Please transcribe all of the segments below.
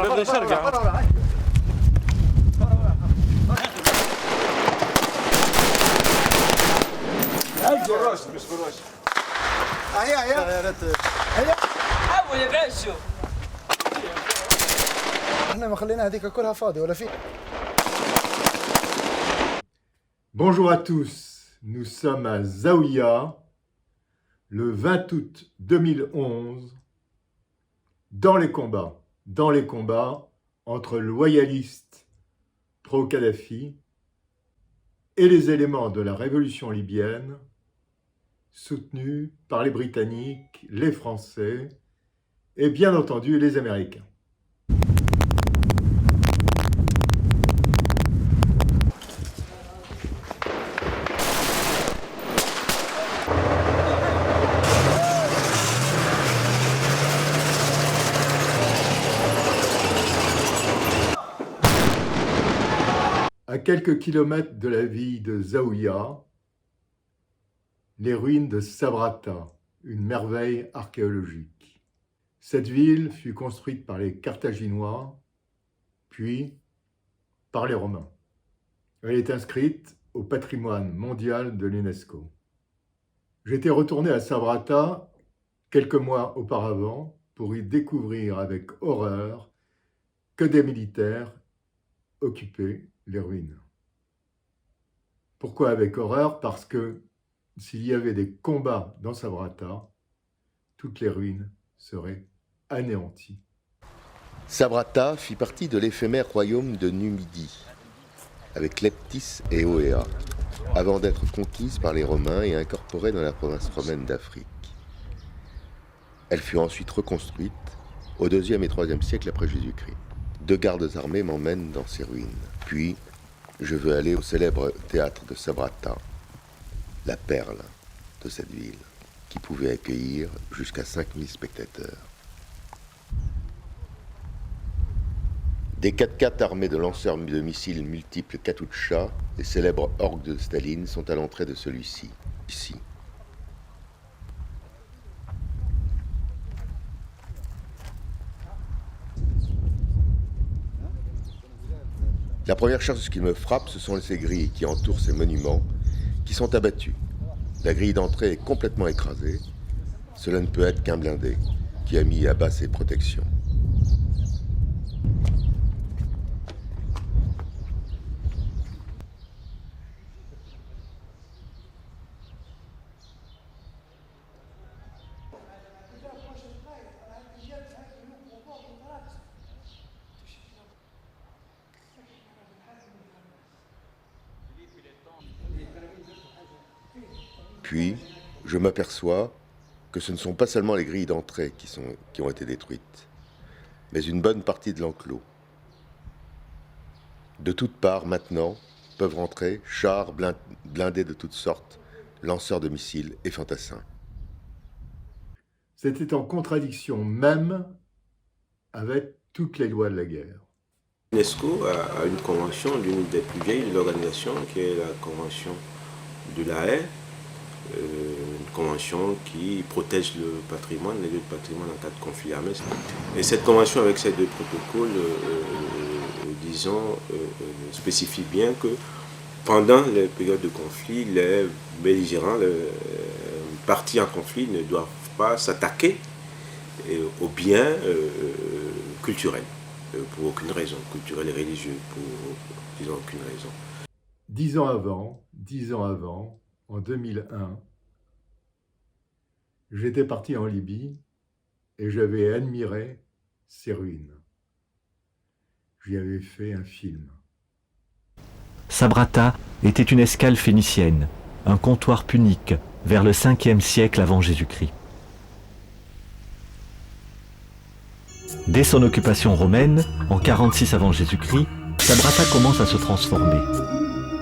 نبدا نشرقع. بالراش مش بالراش. هيا حاول يا بعشو. احنا ما خلينا هذيك كلها فاضيه ولا في. Bonjour à tous, nous sommes à Zaouïa, le 20 août 2011, dans les combats entre le loyaliste pro-Kadhafi et les éléments de la révolution libyenne, soutenus par les Britanniques, les Français et bien entendu les Américains. À quelques kilomètres de la ville de Zaouïa, les ruines de Sabratha, une merveille archéologique. Cette ville fut construite par les Carthaginois, puis par les Romains. Elle est inscrite au patrimoine mondial de l'UNESCO. J'étais retourné à Sabratha quelques mois auparavant pour y découvrir avec horreur que des militaires occupaient les ruines. Pourquoi avec horreur? Parce que s'il y avait des combats dans Sabratha, toutes les ruines seraient anéanties. Sabratha fit partie de l'éphémère royaume de Numidie, avec Leptis et Oéa, avant d'être conquise par les Romains et incorporée dans la province romaine d'Afrique. Elle fut ensuite reconstruite au IIe et IIIe siècle après Jésus-Christ. 2 gardes armés m'emmènent dans ces ruines. Puis, je veux aller au célèbre théâtre de Sabratha, la perle de cette ville, qui pouvait accueillir jusqu'à 5000 spectateurs. Des 4x4 armés de lanceurs de missiles multiples Katyusha, les célèbres orgues de Staline, sont à l'entrée de celui-ci, ici. La première chose qui me frappe, ce sont ces grilles qui entourent ces monuments, qui sont abattus. La grille d'entrée est complètement écrasée. Cela ne peut être qu'un blindé qui a mis à bas ses protections. Puis, je m'aperçois que ce ne sont pas seulement les grilles d'entrée qui ont été détruites, mais une bonne partie de l'enclos. De toutes parts, maintenant, peuvent rentrer chars blindés de toutes sortes, lanceurs de missiles et fantassins. C'était en contradiction même avec toutes les lois de la guerre. L'UNESCO a une convention, l'une des plus vieilles de l'organisation, qui est la convention de La Haye, une convention qui protège le patrimoine, les lieux de patrimoine en cas de conflit armé. Et cette convention, avec ces 2 protocoles, spécifie bien que pendant les périodes de conflit, les belligérants, les parties en conflit ne doivent pas s'attaquer aux biens culturels, pour aucune raison, culturels et religieux, pour disons aucune raison. 10 ans avant, en 2001, j'étais parti en Libye et j'avais admiré ces ruines. J'y avais fait un film. Sabratha était une escale phénicienne, un comptoir punique vers le 5e siècle avant Jésus-Christ. Dès son occupation romaine, en 46 avant Jésus-Christ, Sabratha commence à se transformer.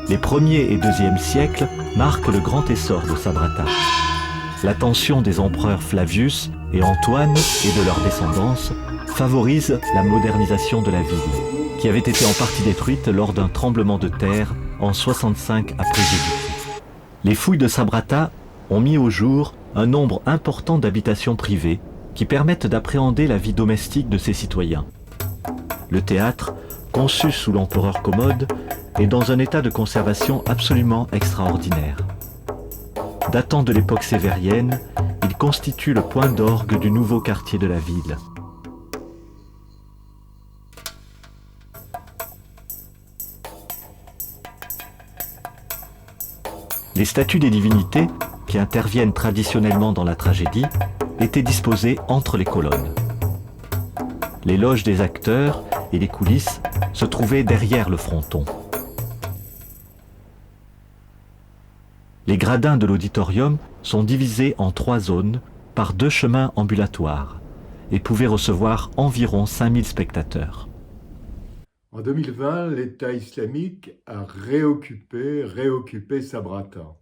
Les 1er et 2e siècles marquent le grand essor de Sabratha. L'attention des empereurs Flavius et Antoine et de leur descendance favorise la modernisation de la ville, qui avait été en partie détruite lors d'un tremblement de terre en 65 après Jésus-Christ. Les fouilles de Sabratha ont mis au jour un nombre important d'habitations privées qui permettent d'appréhender la vie domestique de ses citoyens. Le théâtre, conçu sous l'empereur Commode, est dans un état de conservation absolument extraordinaire. Datant de l'époque sévérienne, il constitue le point d'orgue du nouveau quartier de la ville. Les statues des divinités, qui interviennent traditionnellement dans la tragédie, étaient disposées entre les colonnes. Les loges des acteurs et les coulisses se trouvaient derrière le fronton. Les gradins de l'auditorium sont divisés en 3 zones par 2 chemins ambulatoires et pouvaient recevoir environ 5000 spectateurs. En 2020, l'État islamique a réoccupé Sabratha.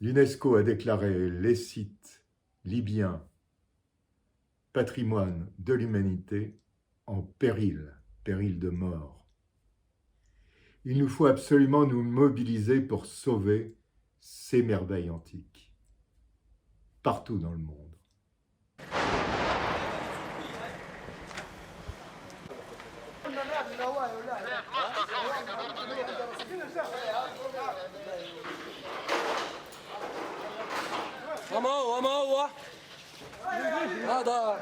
L'UNESCO a déclaré les sites libyens patrimoine de l'humanité en péril de mort. Il nous faut absolument nous mobiliser pour sauver ces merveilles antiques, partout dans le monde. وما هو هذا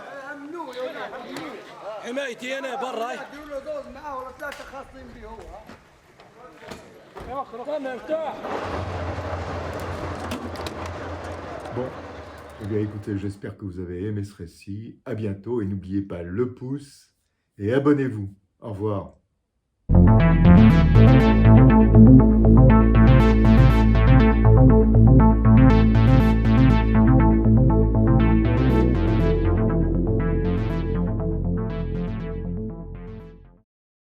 حمايتي انا برا معاه ولا 3 خاصين به هو مفتوح. Bon, eh bien écoutez, j'espère que vous avez aimé ce récit. À bientôt et n'oubliez pas le pouce et abonnez-vous. Au revoir.